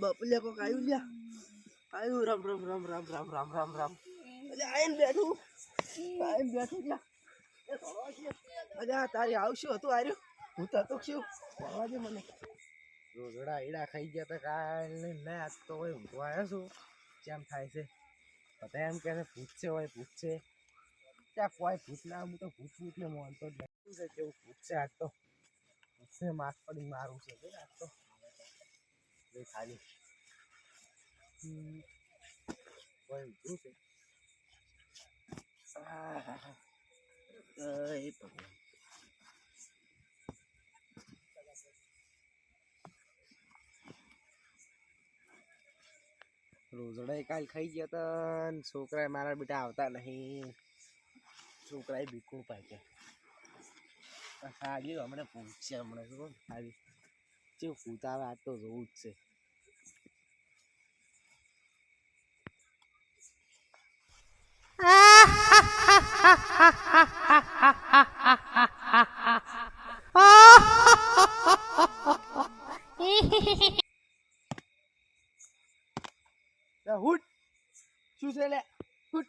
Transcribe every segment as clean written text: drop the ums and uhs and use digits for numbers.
બાપુલિયા કોક આવ્યું લ્યા આવ્યું રામ રામ રામ રામ રામ રામ રામ રામ એટલે આઈને બેઠું લ્યા અલ્યા તારી આવશું હતું આર્યું હું તો હતું શું ભરવાજે મને રોજડા ઈડા ખાઈ ગયા હતા કાલ ને આજ તો હોય ઊંઘવા આવ્યો છું કેમ થાય છે બધા એમ કહે છે પૂછશે હોય પૂછશે ત્યાં કોઈ ભૂત ના હું તો ભૂત ને માનતો જ નથી કેવું પૂછશે આજ તો પૂછશે માસ પડી મારું છે આજ તો ખાલી કોઈ ઊંઘું છે રોજડા કાલ ખાઈ ગયા હતા ને છોકરા મારા બેટા આવતા નહીં છોકરા બીકું પાક્યા સારી હમણાં પૂછશે હમણાં શું સારી કેવું પૂત આવે આજ તો જોવું જ છે હુટ શું છે લે હુટ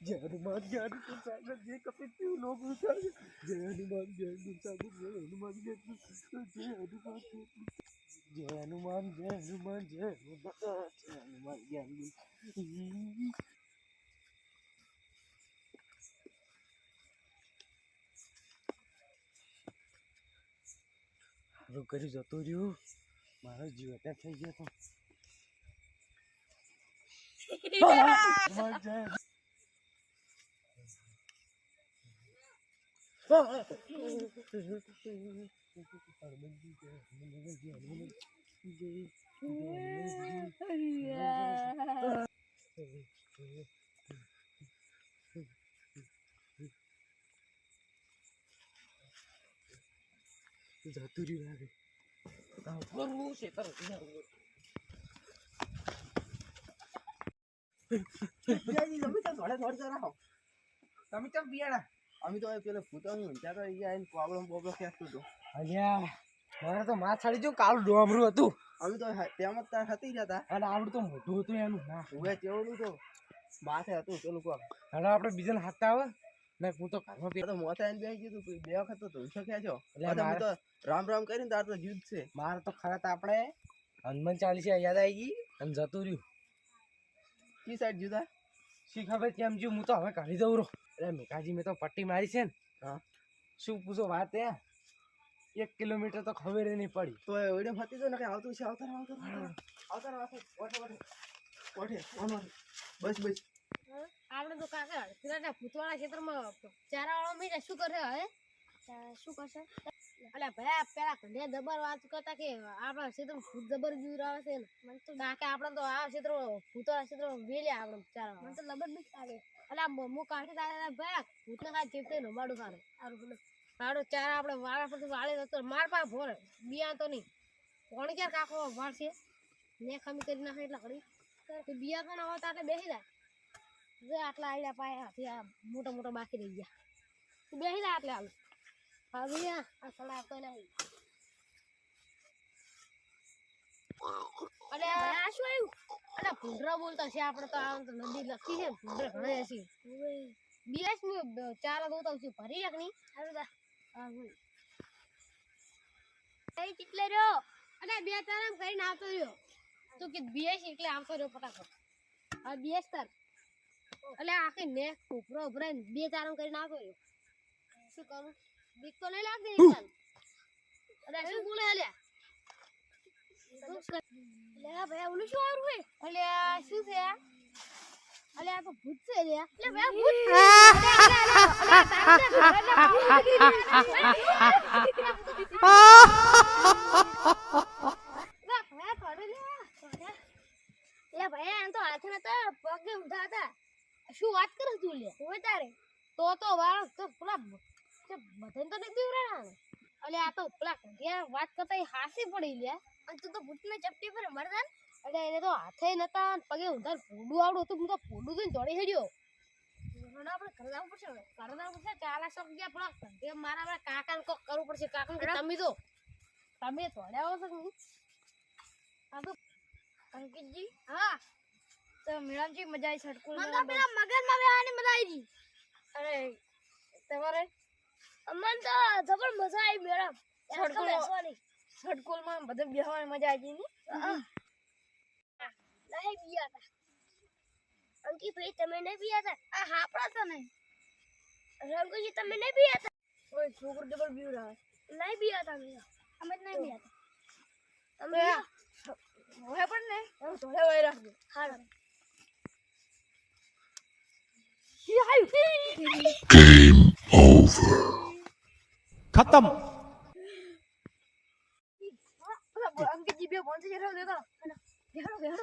જય હનુમાન જય હનુમાન સાગર જે કપિલ પીવું લોક ઉતારે જય હનુમાન સાગર જય હનુમાન જય હનુમાન જય હનુમાન જય હનુમાન જય હનુમાન જય હનુમાન જય હનુમાન હારું કરી જતો રહ્યું મારો જીવ અત્યારે થઈ ગયો તો જતું રહ્યું લાગે કરવું છે તમે કેમ બિયાડા અમે તો પેલો ફૂટો ત્યાં તો અહીંયા પ્રોબ્લેમ ખેંચતો હતો અલ્યા મારે તો માં છાડી જો કાળું ડોમરું હતું અમે તો તેમ જ ત્યાં હતી જતા અને આવડું તો મોટું હતું એનું ના હવે કેવું તો માથે હતું પેલું કોક હવે આપણે બીજાને હાથતા આવે ને હું તો ઘરમાં તો મોથે આવીને બેસી ગયું બે વખત તો ધોઈ શક્યા છો એટલે તો રામ રામ કરીને તાર તો યુદ્ધ છે મારે તો ખરા આપણે હનુમાન ચાલીસા યાદ આવી ગઈ અને જતું રહ્યું કી સાઈડ જુદા શી ખબર કેમ જ્યું હું તો હવે કાઢી દઉં રો એટલે મેકાજી મેં તો પટ્ટી મારી છે ને હા શું પૂછો વાત એ 1 કિલોમીટર તો ખબર નહીં પડી તો વિડીયો ફાટી ગયો ને કે આવતું છે આવતા બસ આપણે તો કાકા પેલા ભૂતવાળા ક્ષેત્રમાં ચારાવાળા મહિના શું કરે હવે શું કરશે એટલે ભાઈ પેલા ઘંટિયા જબર વાત કરતા કે આપણા ક્ષેત્રમાં ભૂત જબર દૂર આવે છે ને મને તો નાકે આપણે તો આ ક્ષેત્રમાં ભૂતવાળા ક્ષેત્રમાં વેલ્યા આપણે ચારા મને તો લબર બી લાગે એટલે હું કાઢી તારે ભાઈ ભૂતને કાંઈ ચેપતે રમાડું સારું સારું ચારા આપણે વાળા પરથી વાળી તો માર પા ભોર બિયા તો નહીં કોણ ક્યારે કાકો વાળશે ને ખમી કરી નાખે એટલે ઘડી બિયા તો ના હોતા એટલે બેસી જાય જે આટલા આઈડિયા પાયા આ મોટા બાકી રહી ગયા બેસી જાય એટલે હાલ હવે આ સલાહ આપતો નહીં અરે આ શું આવ્યું અરે ભૂંડરા બોલતા છે આપણે તો આમ તો નદી લખી છે ભૂંડરા ઘણા હશે બીએસ નું ચારા દોતા છે ભરી એક ની કેટલે રહ્યો અરે બે તારા કરીને આવતો રહ્યો તો કે બીએસ એટલે આવતો રહ્યો ફટાફટ હા બીએસ તાર એટલે આખી નેક ઉપરો ઉભરાઈને બે તારણ કરીને આવતો રહ્યો શું કરું બીક તો નહીં લાગતી અરે શું બોલે અલ્યા ભાઈ ઓલું શું આવ્યું હોય અલ્યા શું છે અલ્યા આ તો ભૂત છે અલ્યા એટલે ભાઈ ભૂત ભાઈ એમ તો હાથે નતા પગે ઊંધા હતા શું વાત કરે તું લે હોય તારે તો વાળ તો પેલા બધાને તો નથી ઉરાણા અલે આ તો પેલા ઘંટિયા વાત કરતા હાસી પડી લે અને તું તો ભૂતને ચપટી પર મરદાન અરે એને તો હાથે નતા પગે ઊંધા ફોડું આવડું હતું હું તો ફોડું જોઈને દોડી હેડ્યો આપણે કરવું પડશે ચાલા શોખ ગયા પેલા ઘંટિયા મારા કાકાને કોક કરવું પડશે કાકા તમે તો તમે તોડ્યા હો છો કે નહીં? આ તો અંકિતજી હા તો મેડમજી મજા આવી સડકુલ મને તો પેલા મગજમાં બેવાની મજા આવી ગઈ. અરે તમારે અમને તો જબર મજા આવી મેડમ સડકુલમાં બધે બેહવાની મજા આવી ગઈ ને નહીં બિયા હતા અંકિત ભાઈ તમે નહીં બિયા હતા આ હાપડા તો નહીં રંગુજી તમે નહીં બિયા હતા ઓય છોકરો ડબલ બીવ રહે નહીં બિયા હતા અમે નહીં બિયા હતા તમે હોય પણ ને એમ થોડે વઈ રાખજો હા Game over. खत्म. અંકિતજી બે બોન્સ જેરો દેતો બેહરો બેહરો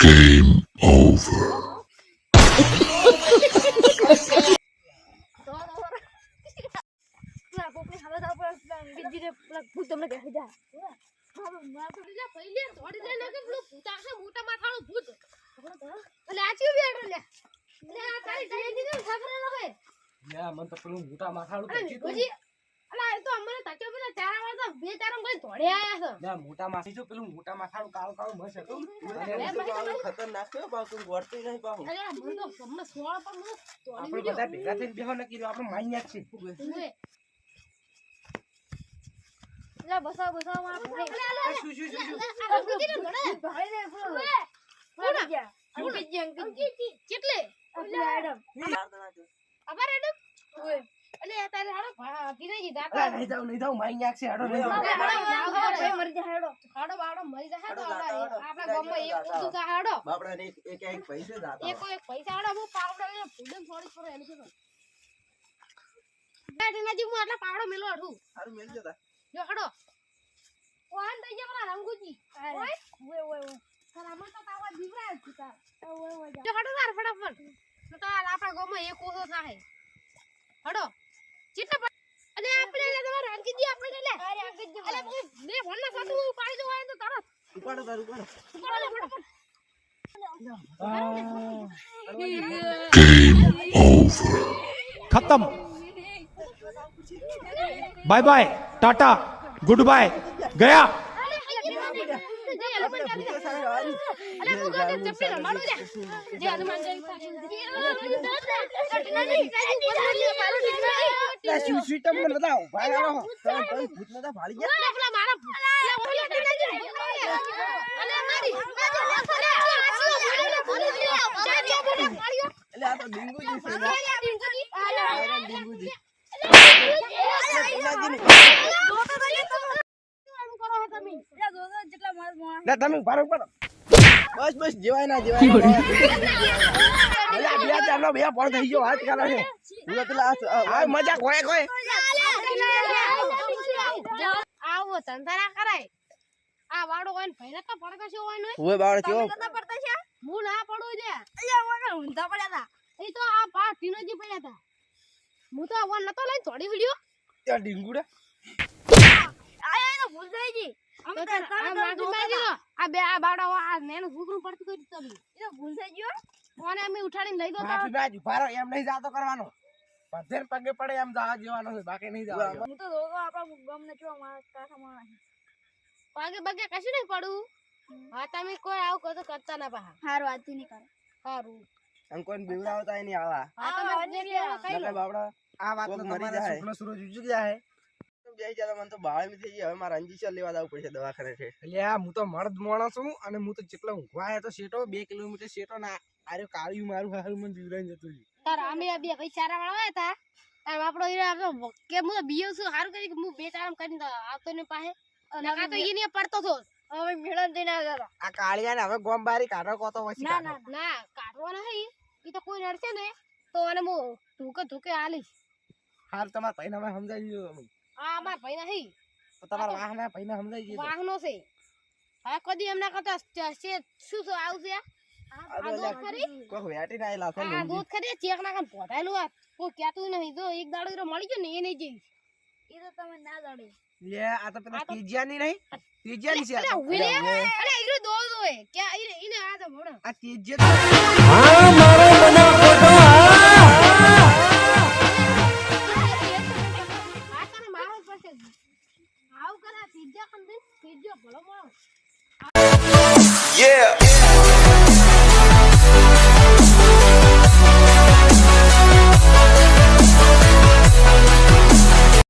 Game over. મને તો પેલું મોટા માથાળું મોટા માથી જો પેલું મોટા માથાળું કાળું કાળું મસ્ત હતું ખતરનાક છે પાછું ગોળતું નહીં પાછું આપણે બધા ભેગા થઈને બેહો ને કીધું આપણે માઈ નાખ છે બસાવ બસાવ કેટલે નહીં જાવ માઈ નાખ છે હેડો નહીં બાપડા એક એક પૈસે જાતા સારું મેલ જતા આપણા ગામમાં એક ઓછો થાય હડો કેટલા અને આપણે તમારે અંકિતજી આપણે લે અરે અંકિતજી અરે મે ભણના સાટુ પાડી દો હોય તો તરત ઉપાડો તાર ઉપાડો खत्म. Bye bye tata goodbye गया. તમે ઉભા રહો બસ બસ જેવાય ના જેવાય બે પણ થઈ ગયો હાથ કાઢે છે પેલા મજાક હોય કોઈ આવો ધંધા કરાય આ વાડો હોય ને ભઈને તો પડતો છે હોય ને ઓય બાવળો કેવો પડતો છે હું ના પડું છે અલ્યા મને ઊંધા પડ્યા હતા એ તો આ પા ટીનોજી પડ્યા હતા હું તો વન નતો લઈને થોડી વિડિયો ત્યાં ડીંગુડા આયા તો ભૂલ થઈ ગઈ અમે તો આ બે આ બાવડો આ નેનું છોકરું પડતું કરી તમે એ તો ભૂલ થઈ ગયો કોને અમે ઉઠાડીને લઈ દો માફી બાજુ ભારો એમ નહીં જાતો કરવાનો પધેર પગે પડે એમ જવા જેવાનો છે બાકી નહીં જવાનું હું તો રોગો આપણા ગમને જો મારા કાકા મારા પાગે બગે કશું નહીં પડું હા તમે કોઈ આવું કતો કરતા ના પા હારું આતી નહીં કરે હારું એમ કોઈ બીવડાવતા નહીં આવા હા તમે કઈ લો બાવડા આ વાત તો મરી જાય સુપનો સૂરજ ઉજગ જાય બેહી જતા મને તો બાળમી થઈ ગઈ હવે મારે અંજીસર લેવા જવું પડશે દવાખાને છે એટલે હું તો મર્દ માણસ છું અને હું તો જેટલો ઊંઘવા આવ્યો તો શેટો 2 કિલોમીટર શેટો ના આરે કાળિયું મારું હારું મને જીવરાઈ જતું છે તાર અમે બે ભાઈ ચારા વાળા હતા તાર આપણો હીરો આપતો કે હું બીયો છું હારું કરી કે હું બે ચારામ કરીને આવતો ને પાસે નકા તો ઈ ને પડતો તો હવે મેળન જઈને આવ્યા આ કાળિયા ને હવે ગોમ બારી કાઢો કોતો પછી ના ના ના કાઢવા નહીં ઈ તો કોઈ નડશે ને તો અને હું ધૂકે આલીશ હાલ તમાર ભાઈને અમે સમજાઈ દીધું અમે આ અમાર ભાઈ નહીં તો તમારા વાહના ભાઈને સમજાઈ દીધું વાહનો છે હા કદી એમના કરતા છે શું શું આવશે આ દૂધ ખરી કોઈ વેટી ના આયલા છે આ દૂધ ખરી ચેક ના કામ પોટાયેલું આ કોઈ કહેતું નહીં જો એક દાડો ઈરો મળી ગયો ને એ નહીં જઈ એ તો તમે ના જાડે લે આ તો પેલા તીજિયાની નહીં તીજિયાની છે અરે ઉભી રે અરે ઈરો દો દોય કે ઈને આ તો ભણો આ તેજે આ તને મારો પાસે આવ કરા તીજા કંદે તીજો ભલો મારો Yeah.